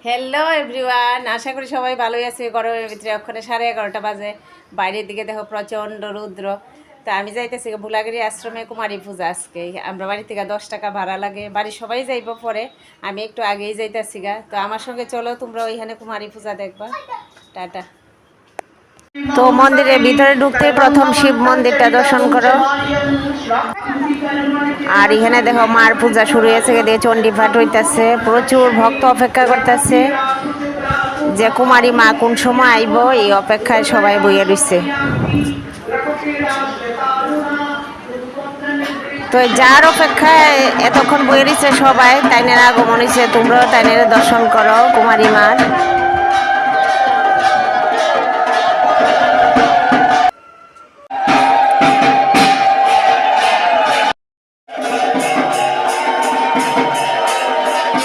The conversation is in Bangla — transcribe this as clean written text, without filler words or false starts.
হ্যালো এভরিওয়ান, আশা করি সবাই ভালোই আছে। গরমের ভিতরে ওখানে 11:30 বাজে। বাইরের দিকে দেখো প্রচণ্ড রৌদ্র। তা আমি যাইতেছি ভুলাগিরি আশ্রমে কুমারী পূজা আজকে। আমরা বাড়ি থেকে 10 টাকা ভাড়া লাগে, বাড়ির সবাই যাইব পরে, আমি একটু আগেই যাইতেছি গা। তো আমার সঙ্গে চলো, তোমরা ওইখানে কুমারী পূজা দেখবা। টাটা। তো মন্দিরের ভিতরে ঢুকতেই প্রথম শিব মন্দিরটা দর্শন করো। আর এখানে দেখো মার পূজা শুরু হয়েছে, দিয়ে চণ্ডী পাঠ হইতেছে। প্রচুর ভক্ত অপেক্ষা করতেছে যে কুমারী মা কোন সময় আইব, এই অপেক্ষায় সবাই বইয়ে রইছে। তো যার অপেক্ষায় এতক্ষণ বইয়ে রইছে সবাই, তাইনের আগমন হয়েছে। তোমরাও তাইনের দর্শন করো কুমারী মার।